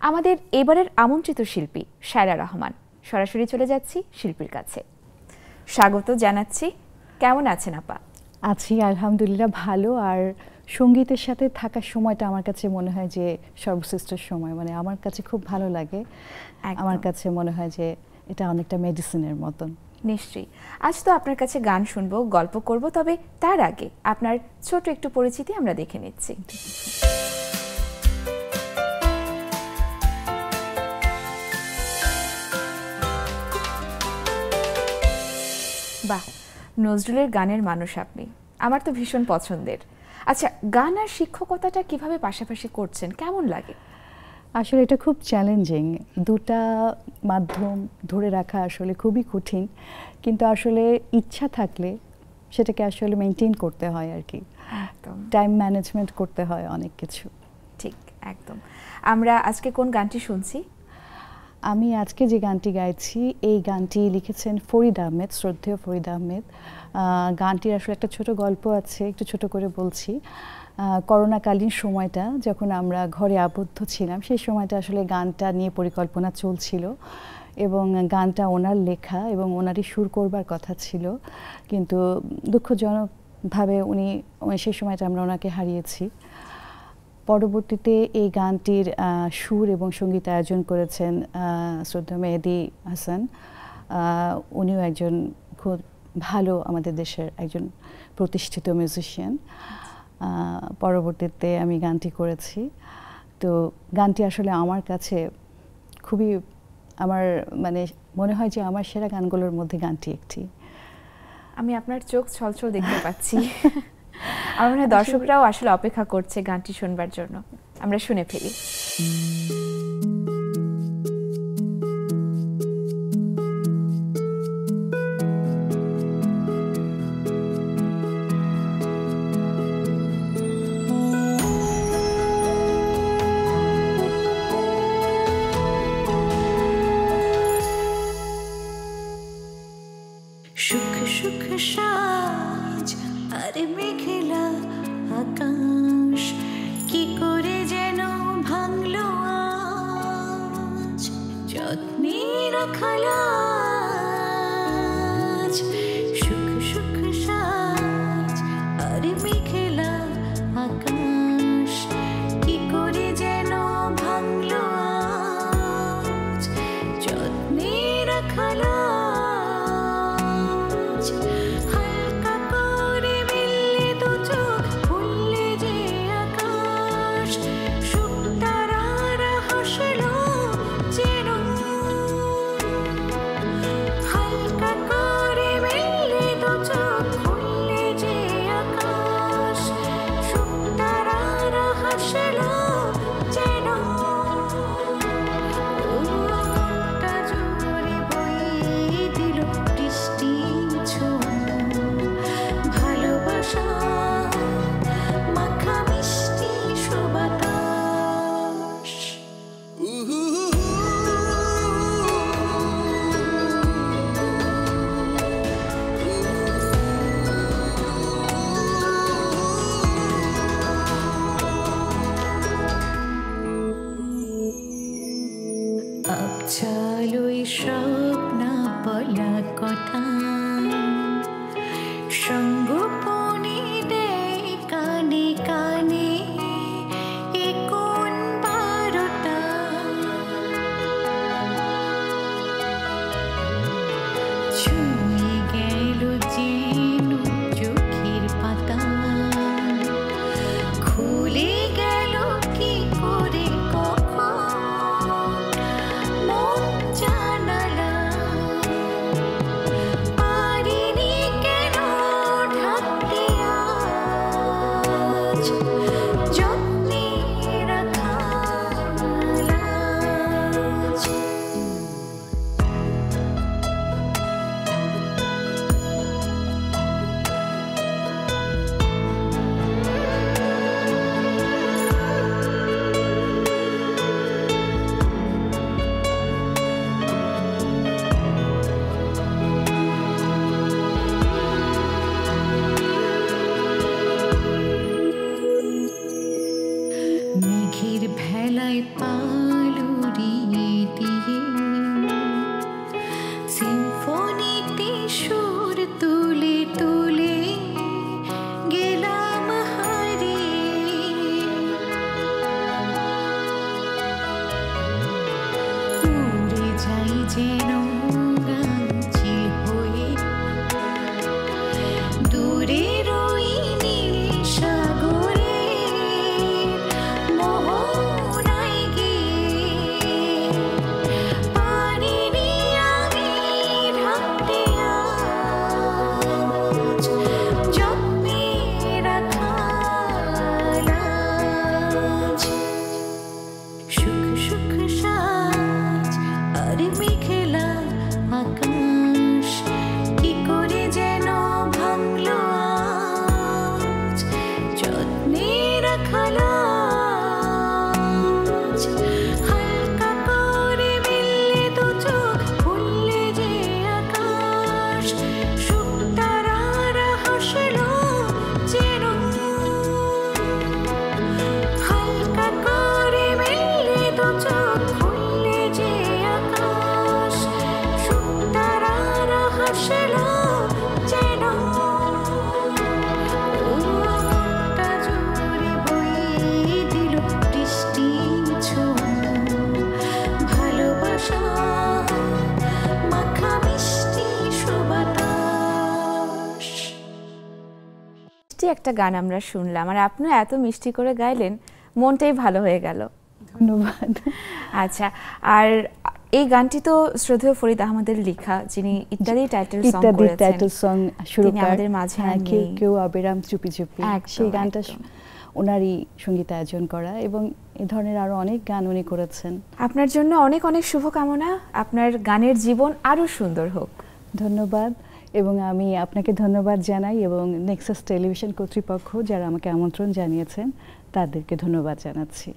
আমাদের এবারের আমন্ত্রিত শিল্পী শায়রা রহমান। সরাসরি চলে যাচ্ছি শিল্পীর কাছে। স্বাগত জানাচ্ছি। কেমন আছেন আপা? আছি আলহামদুলিল্লাহ ভালো। আর সঙ্গীতের সাথে থাকার সময়টা আমার কাছে মনে হয় যে সর্বশ্রেষ্ঠ সময়, মানে আমার কাছে খুব ভালো লাগে। আমার কাছে মনে হয় যে এটা অনেকটা মেডিসিনের মতন। নিশ্চয়ই। আজ তো আপনার কাছে গান শুনবো, গল্প করব, তবে তার আগে আপনার ছোট একটু পরিচিতি আমরা দেখে নিচ্ছি। বাহ, নজরুলের গানের মানুষ আপনি। আমার তো ভীষণ পছন্দের। আচ্ছা, গান আর শিক্ষকতাটা কিভাবে পাশাপাশি করছেন, কেমন লাগে? আসলে এটা খুব চ্যালেঞ্জিং, দুটা মাধ্যম ধরে রাখা আসলে খুবই কঠিন, কিন্তু আসলে ইচ্ছা থাকলে সেটাকে আসলে মেনটেন করতে হয় আর কি। একদম টাইম ম্যানেজমেন্ট করতে হয় অনেক কিছু। ঠিক, একদম। আমরা আজকে কোন গানটি শুনছি? আমি আজকে যে গানটি গাইছি এই গানটি লিখেছেন ফরিদ আহমেদ, শ্রদ্ধেয় ফরিদ আহমেদ। গানটির আসলে একটা ছোট গল্প আছে, একটু ছোট করে বলছি। করোনাকালীন সময়টা যখন আমরা ঘরে আবদ্ধ ছিলাম, সেই সময়টা আসলে গানটা নিয়ে পরিকল্পনা চলছিল এবং গানটা ওনার লেখা এবং ওনারই সুর করবার কথা ছিল, কিন্তু দুঃখজনকভাবে উনি সেই সময়টা আমরা ওনাকে হারিয়েছি। পরবর্তীতে এই গানটির সুর এবং সঙ্গীত আয়োজন করেছেন শ্রদ্ধেয় মেহেদী হাসান। উনিও একজন খুব ভালো আমাদের দেশের একজন প্রতিষ্ঠিত মিউজিশিয়ান। পরবর্তীতে আমি গানটি করেছি। তো গানটি আসলে আমার কাছে খুবই, আমার মানে মনে হয় যে আমার সেরা গানগুলোর মধ্যে গানটি একটি। আমি আপনার চোখ ছলছল দেখতে পাচ্ছি। আমার মনে হয় দর্শকরাও আসলে অপেক্ষা করছে গানটি শুনবার জন্য। আমরা শুনে ফেলি। সুখ সুখ সাজ আর মেঘলা আকাশ কি করে যেন ভাঙলো আজ, যত্নে রাখালা সুখ সুখ সাজ আর মেঘলা আকাশ কি করে যেন ভাঙলো আজ, যত্নে রাখালা জানালা মেঘের ভেলায় পালুরিয়ে দিয়ে সিম্ফনিতে সুর তুলে তুলে গেলাম হারিয়ে। উড়ে যাই যেন গাছি হয়ে দূরের ওই নীল সাগরে মোহনায় গিয়ে পানি নিয়ে আমি ঢাকতে আজ জন্মে রাখা লাজ। সুখ সুখ সাজ আর মেঘলা আকাশ কি করে যেন ভাঙলো আজ যত্নে রাখা লাজ। হালকা করে মেললে দু চোখ খুললে যে আকাশ সুখ তারারা হাসলো যেন। হালকা করে মেললে দু চোখ খুললে যে আকাশ সুখ তারারা হাসলো যেন। ও মনটা জোরে বইয়ে দিল বৃষ্টি ছোঁয়া ভালোবাসা মাখা মিষ্টি সুবাতাস। মিষ্টি একটা গান আমরা শুনলাম, আর আপনিও এত মিষ্টি করে গাইলেন, মনটাই ভালো হয়ে গেল। ধন্যবাদ। আচ্ছা, আর এই গানটি তো শ্রদ্ধেয় ফরিদ আহমেদের লেখা, যিনি ইত্যাদি টাইটেল সং ইত্যাদি করেছেন। টাইটেল সং তিনি আমাদের মাঝে আর কেউ নেই। কেউ অবিরাম চুপি চুপি, একদম, সেই গানটা একদম। ওনারই সঙ্গীতায়োজন করা, এবং এই ধরনের আরো অনেক গান উনি করেছেন। আপনার জন্য অনেক অনেক শুভকামনা, আপনার গানের জীবন আরো সুন্দর হোক। ধন্যবাদ, এবং আমি আপনাকে ধন্যবাদ জানাই, এবং নেক্সাস টেলিভিশন কর্তৃপক্ষ যারা আমাকে আমন্ত্রণ জানিয়েছেন তাদেরকে ধন্যবাদ জানাচ্ছি।